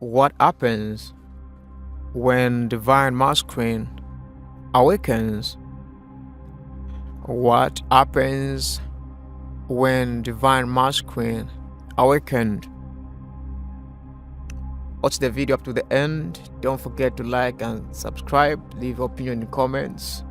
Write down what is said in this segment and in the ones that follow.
What happens when Divine Masculine awakens? What happens when Divine Masculine awakened? Watch the video up to the end. Don't forget to like and subscribe. Leave opinion in the comments.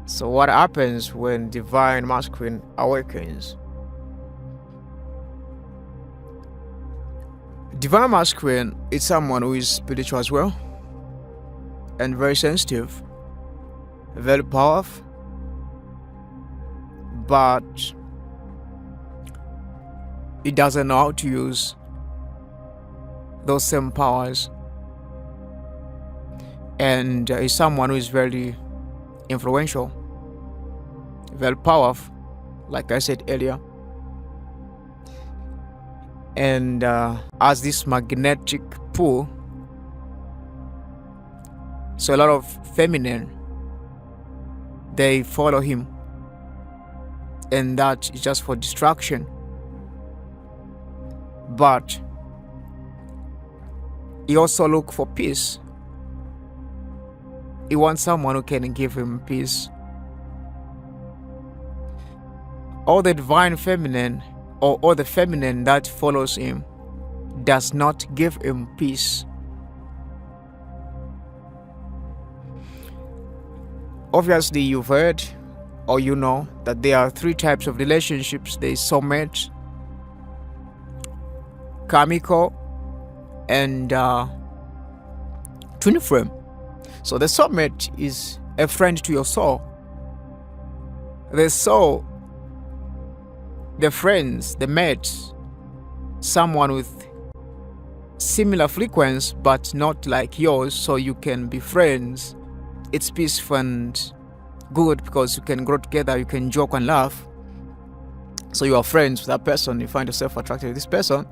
So what happens when Divine Masculine awakens? Divine Masculine is someone who is spiritual as well, and very sensitive, very powerful, but he doesn't know how to use those same powers, and is someone who is very influential, very powerful, like I said earlier, and has this magnetic pull. So a lot of feminine, they follow him, and that is just for distraction. But he also look for peace. He wants someone who can give him peace. All the divine feminine, or all the feminine that follows him, does not give him peace. Obviously, you've heard or you know that there are three types of relationships. There is soulmate, karmical, and twin flame. So the soulmate is a friend to your soul. The soul, the friends, the mates, someone with similar frequency but not like yours, so you can be friends. It's peaceful and good because you can grow together, you can joke and laugh. So you are friends with that person, you find yourself attracted to this person,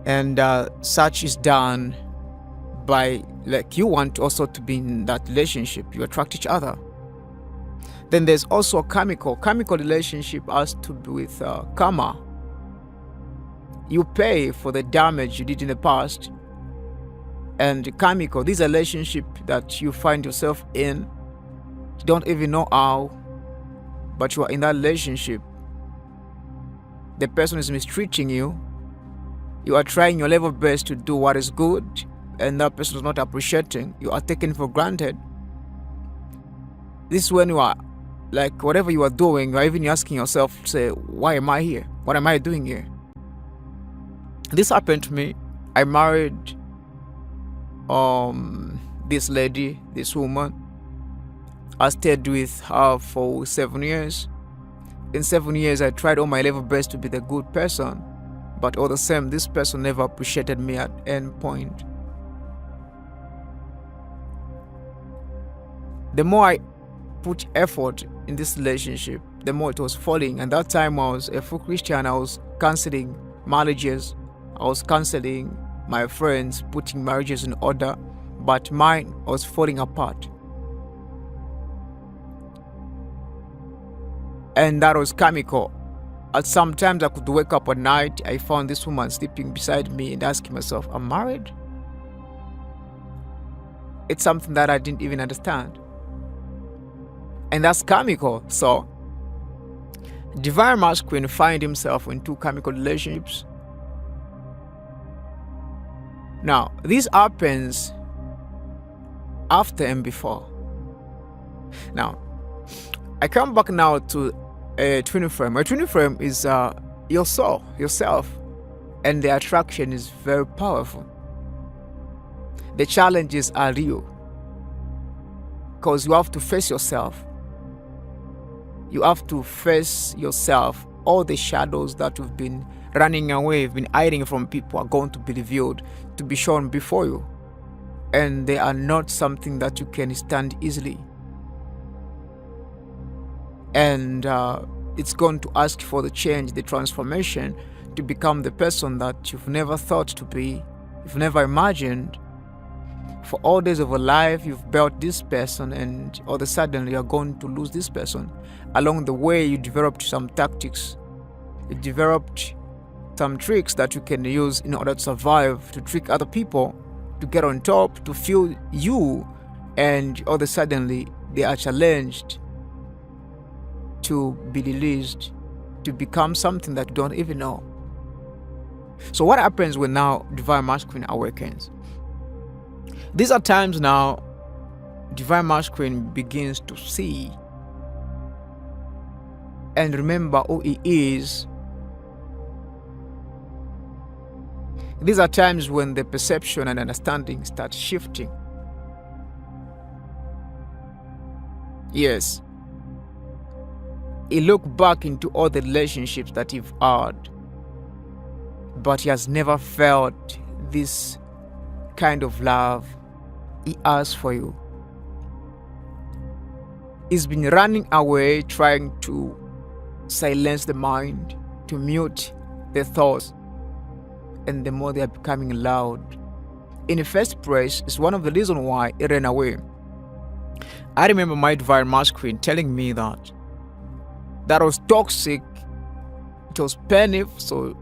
and such is done by, like, you want also to be in that relationship, you attract each other. Then there's also a karmical relationship, has to do with karma. You pay for the damage you did in the past. And karmical, this is a relationship that you find yourself in, you don't even know how, but you are in that relationship. The person is mistreating you. You are trying your level best to do what is good, and that person is not appreciating. You are taken for granted. This is when you are, like, whatever you are doing, you are even asking yourself, say, why am I here? What am I doing here? This happened to me. I married this lady, this woman. I stayed with her for 7 years. In 7 years, I tried all my level best to be the good person, but all the same, this person never appreciated me at any point. The more I put effort in this relationship, the more it was falling. And that time I was a full Christian. I was counseling marriages. I was counseling my friends, putting marriages in order, but mine was falling apart. And that was karmical. At sometimes I could wake up at night, I found this woman sleeping beside me and asking myself, I'm married? It's something that I didn't even understand. And that's karmical. So Divine Masculine find himself in two karmical relationships. Now, this happens after and before. Now, I come back now to a twin flame. A twin flame is your soul, yourself, and the attraction is very powerful. The challenges are real because you have to face yourself. You have to face yourself. All the shadows that you've been running away, you've been hiding from people, are going to be revealed, to be shown before you. And they are not something that you can stand easily. And it's going to ask for the change, the transformation, to become the person that you've never thought to be, you've never imagined. For all days of your life, you've built this person, and all of a sudden you're going to lose this person. Along the way, you developed some tactics. You developed some tricks that you can use in order to survive, to trick other people, to get on top, to feel you, and all of a sudden they are challenged to be released, to become something that you don't even know. So what happens when now Divine Masculine awakens? These are times now Divine Masculine begins to see and remember who he is. These are times when the perception and understanding start shifting. Yes. He looked back into all the relationships that he's had, but he has never felt this kind of love he has for you. He's been running away, trying to silence the mind, to mute the thoughts, and the more they are becoming loud. In the first place, it's one of the reasons why he ran away. I remember my Divine Masculine telling me that was toxic, it was painful, so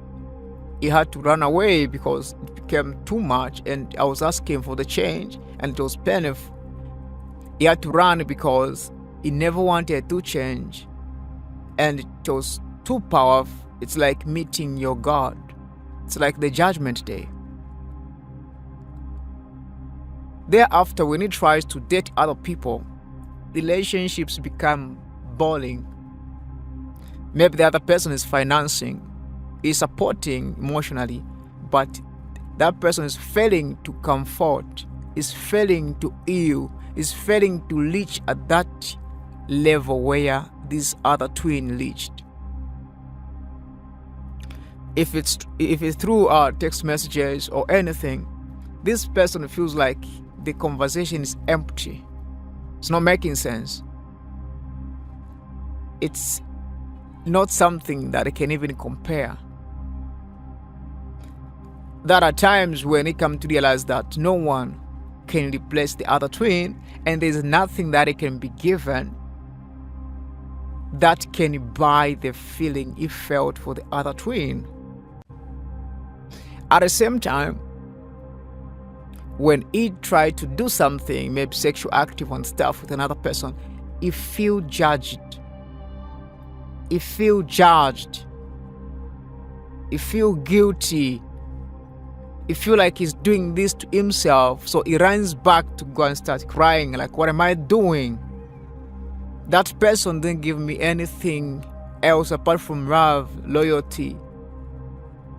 he had to run away because it became too much, and I was asking for the change, and it was painful. He had to run because he never wanted to change, and it was too powerful. It's like meeting your God. It's like the judgment day. Thereafter, when he tries to date other people, relationships become boring. Maybe the other person is financing, is supporting emotionally, but that person is failing to comfort, is failing to heal, is failing to reach at that level where this other twin reached. If it's through text messages or anything, this person feels like the conversation is empty. It's not making sense. It's not something that I can even compare. There are times when it comes to realize that no one can replace the other twin, and there's nothing that it can be given that can buy the feeling he felt for the other twin. At the same time, when he tried to do something, maybe sexual active and stuff with another person, he feel judged. He feel judged. He feel guilty. He feel like he's doing this to himself, so he runs back to go and start crying, like, what am I doing? That person didn't give me anything else apart from love, loyalty.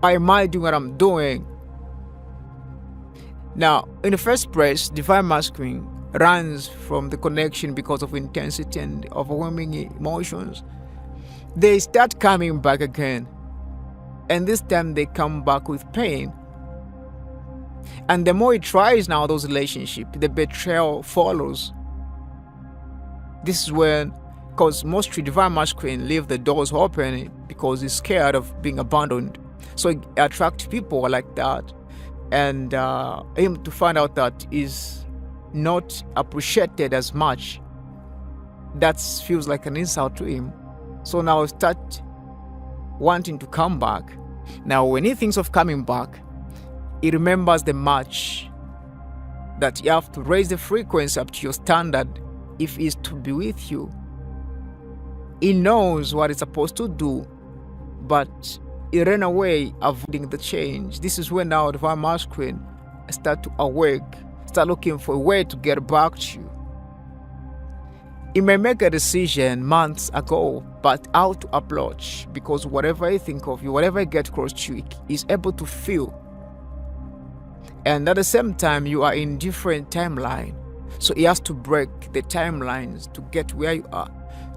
Why am I doing what I'm doing? Now, in the first place, Divine Masculine runs from the connection because of intensity and overwhelming emotions. They start coming back again, and this time they come back with pain. And the more he tries now those relationships, the betrayal follows. This is when, because mostly Divine Masculine leave the doors open because he's scared of being abandoned. So he attracts people like that, and him to find out that he's not appreciated as much, that feels like an insult to him. So now start wanting to come back. Now when he thinks of coming back, he remembers the match that you have to raise the frequency up to your standard if he's to be with you. He knows what he's supposed to do, but he ran away, avoiding the change. This is when now Divine Masculine start to awake, start looking for a way to get back to you. He may make a decision months ago, but how to approach, because whatever I think of you, whatever I get close to you, he's able to feel. And at the same time, you are in different timeline. So he has to break the timelines to get where you are.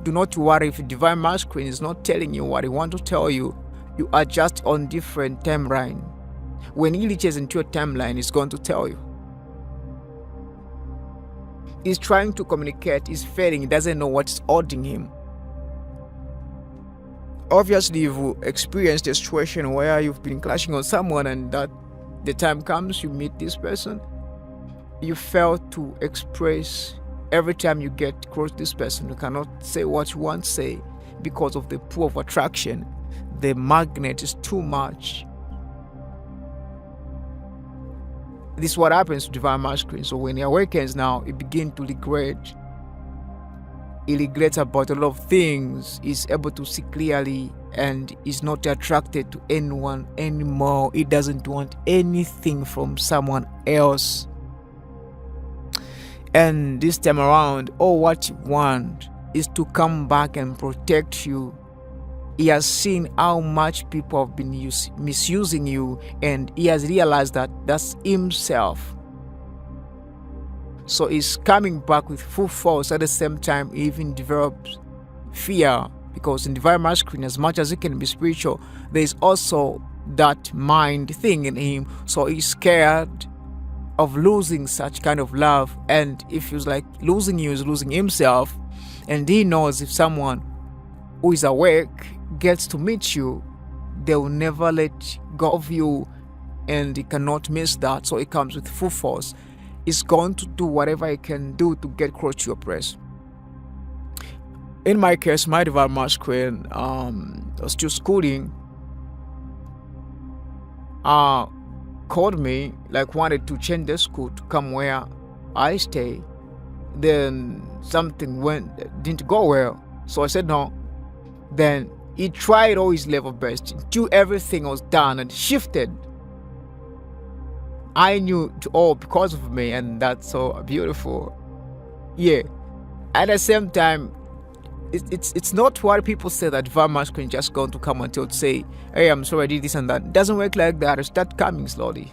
Do not worry if Divine Masculine is not telling you what he wants to tell you. You are just on different timeline. When he reaches into your timeline, he's going to tell you. He's trying to communicate, he's failing, he doesn't know what's holding him. Obviously, you've experienced a situation where you've been clashing on someone, and that the time comes you meet this person, you fail to express. Every time you get close to this person, you cannot say what you want to say because of the pull of attraction. The magnet is too much. This is what happens to Divine Masculine. So when he awakens now, he begins to regret. He regrets about a lot of things. He's able to see clearly and is not attracted to anyone anymore. He doesn't want anything from someone else. And this time around, all what you want is to come back and protect you. He has seen how much people have been misusing you, and he has realized that that's himself. So he's coming back with full force. At the same time, he even develops fear, because in Divine Masculine, as much as he can be spiritual, there's also that mind thing in him. So he's scared of losing such kind of love, and it feels like losing you is losing himself. And he knows if someone who is awake gets to meet you, they will never let go of you, and he cannot miss that. So he comes with full force. He's going to do whatever he can do to get close to your press. In my case, my Divine Masculine was still schooling, called me, like wanted to change the school to come where I stay. Then something didn't go well, so I said no. Then he tried all his level best until everything was done and shifted. I knew it all because of me, and that's so beautiful. Yeah. At the same time, it's not what people say that Divine Masculine just going to come until to say, hey, I'm sorry I did this and that. It doesn't work like that. It start coming slowly.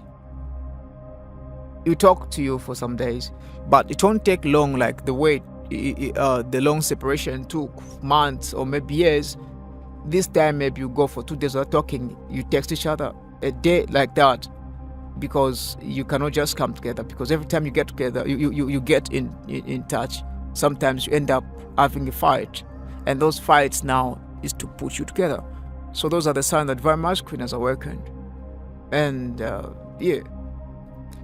He'll talk to you for some days, but it won't take long, like the way the long separation took months or maybe years. This time maybe you go for 2 days without talking, you text each other a day like that, because you cannot just come together, because every time you get together, you get in touch, sometimes you end up having a fight, and those fights now is to put you together. So those are the signs that Divine Masculine has awakened. And yeah,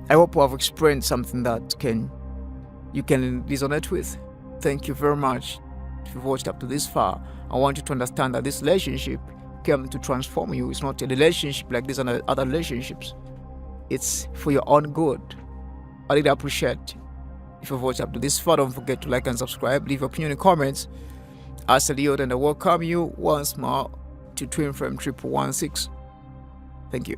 I hope you have experienced something that you can resonate with. Thank you very much. If you've watched up to this far, I want you to understand that this relationship came to transform you. It's not a relationship like these other relationships. It's for your own good. I really appreciate if you've watched up to this far. Don't forget to like and subscribe. Leave your opinion in the comments. I salute and I welcome you once more to Twin Frame 116. Thank you.